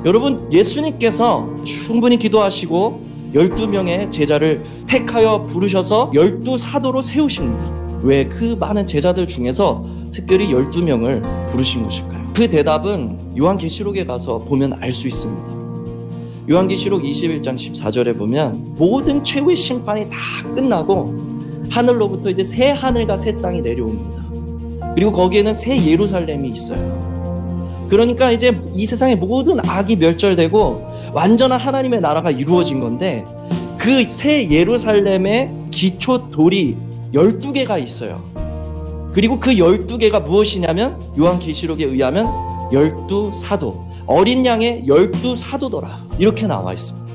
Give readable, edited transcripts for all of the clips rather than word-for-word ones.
여러분, 예수님께서 충분히 기도하시고 12명의 제자를 택하여 부르셔서 12사도로 세우십니다. 왜 그 많은 제자들 중에서 특별히 12명을 부르신 것일까요? 그 대답은 요한계시록에 가서 보면 알 수 있습니다. 요한계시록 21장 14절에 보면 모든 최후의 심판이 다 끝나고 하늘로부터 이제 새 하늘과 새 땅이 내려옵니다. 그리고 거기에는 새 예루살렘이 있어요. 그러니까 이제 이 세상의 모든 악이 멸절되고 완전한 하나님의 나라가 이루어진 건데, 그 새 예루살렘의 기초 돌이 12개가 있어요. 그리고 그 12개가 무엇이냐면 요한계시록에 의하면 12사도, 어린 양의 12사도더라, 이렇게 나와 있습니다.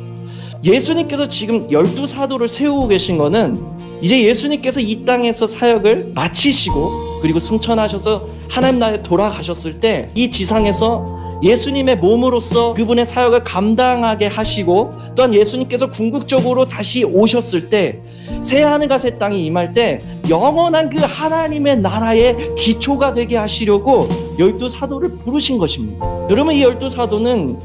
예수님께서 지금 12사도를 세우고 계신 거는 이제 예수님께서 이 땅에서 사역을 마치시고 그리고 승천하셔서 하나님 나라에 돌아가셨을 때 이 지상에서 예수님의 몸으로서 그분의 사역을 감당하게 하시고, 또한 예수님께서 궁극적으로 다시 오셨을 때 새 하늘과 새 땅이 임할 때 영원한 그 하나님의 나라의 기초가 되게 하시려고 12사도를 부르신 것입니다. 여러분, 이 12사도는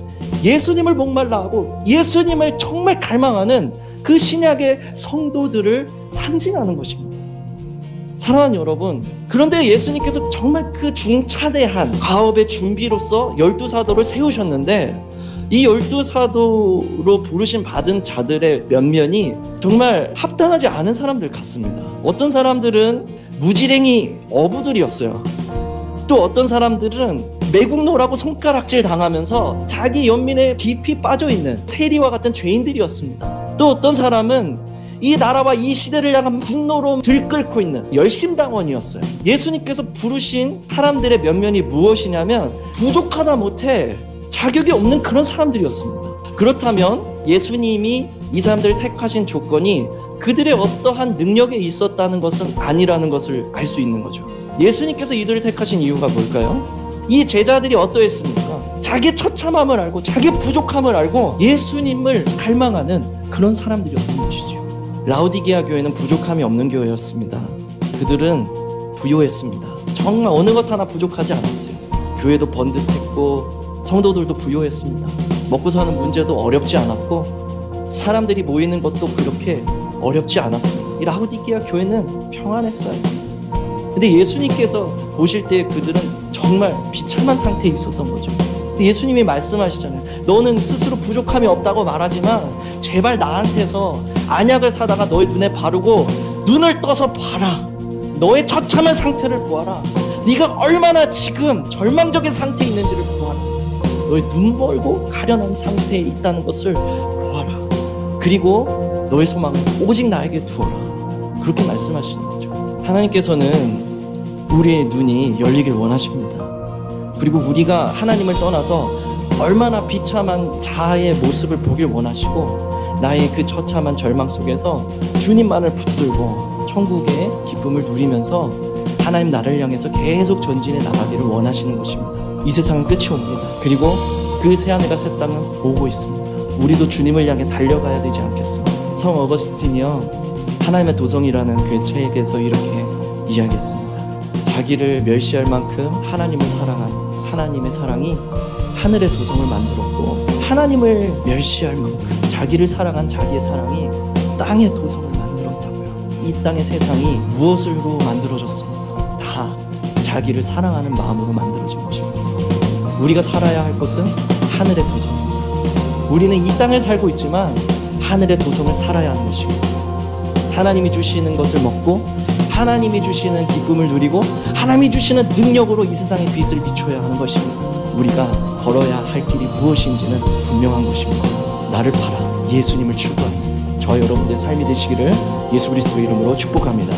예수님을 목말라 하고 예수님을 정말 갈망하는 그 신약의 성도들을 상징하는 것입니다. 사랑하는 여러분, 그런데 예수님께서 정말 그 중차대한 과업의 준비로서 12사도를 세우셨는데, 이 12사도로 부르심 받은 자들의 면면이 정말 합당하지 않은 사람들 같습니다. 어떤 사람들은 무지랭이 어부들이었어요. 또 어떤 사람들은 매국노라고 손가락질 당하면서 자기 연민에 깊이 빠져있는 세리와 같은 죄인들이었습니다. 또 어떤 사람은 이 나라와 이 시대를 향한 분노로 들끓고 있는 열심당원이었어요. 예수님께서 부르신 사람들의 면면이 무엇이냐면 부족하다 못해 자격이 없는 그런 사람들이었습니다. 그렇다면 예수님이 이 사람들을 택하신 조건이 그들의 어떠한 능력에 있었다는 것은 아니라는 것을 알 수 있는 거죠. 예수님께서 이들을 택하신 이유가 뭘까요? 이 제자들이 어떠했습니까? 자기 처참함을 알고 자기 부족함을 알고 예수님을 갈망하는 그런 사람들이었던 것이죠. 라오디게아 교회는 부족함이 없는 교회였습니다. 그들은 부요했습니다. 정말 어느 것 하나 부족하지 않았어요. 교회도 번듯했고 성도들도 부요했습니다. 먹고 사는 문제도 어렵지 않았고 사람들이 모이는 것도 그렇게 어렵지 않았습니다. 이 라오디게아 교회는 평안했어요. 근데 예수님께서 보실 때 그들은 정말 비참한 상태에 있었던 거죠. 예수님이 말씀하시잖아요. 너는 스스로 부족함이 없다고 말하지만 제발 나한테서 안약을 사다가 너의 눈에 바르고 눈을 떠서 봐라. 너의 처참한 상태를 보아라. 네가 얼마나 지금 절망적인 상태에 있는지를 보아라. 너의 눈 멀고 가련한 상태에 있다는 것을 보아라. 그리고 너의 소망을 오직 나에게 두어라. 그렇게 말씀하시는 거죠. 하나님께서는 우리의 눈이 열리길 원하십니다. 그리고 우리가 하나님을 떠나서 얼마나 비참한 자아의 모습을 보길 원하시고, 나의 그 처참한 절망 속에서 주님만을 붙들고 천국의 기쁨을 누리면서 하나님 나라를 향해서 계속 전진해 나가기를 원하시는 것입니다. 이 세상은 끝이 옵니다. 그리고 그 새하늘과 새 땅은 오고 있습니다. 우리도 주님을 향해 달려가야 되지 않겠습니까? 성 어거스틴이요, 하나님의 도성이라는 그 책에서 이렇게 이야기했습니다. 자기를 멸시할 만큼 하나님을 사랑한 하나님의 사랑이 하늘의 도성을 만들었고, 하나님을 멸시할 만큼 자기를 사랑한 자기의 사랑이 땅의 도성을 만들었다고요. 이 땅의 세상이 무엇으로 만들어졌습니까? 다 자기를 사랑하는 마음으로 만들어진 것입니다. 우리가 살아야 할 것은 하늘의 도성입니다. 우리는 이 땅을 살고 있지만 하늘의 도성을 살아야 하는 것입니다. 하나님이 주시는 것을 먹고 하나님이 주시는 기쁨을 누리고 하나님이 주시는 능력으로 이 세상의 빛을 비춰야 하는 것입니다. 우리가 걸어야 할 길이 무엇인지는 분명한 것입니다. 나를 팔아 예수님을 추구하는 저 여러분들의 삶이 되시기를 예수 그리스도의 이름으로 축복합니다.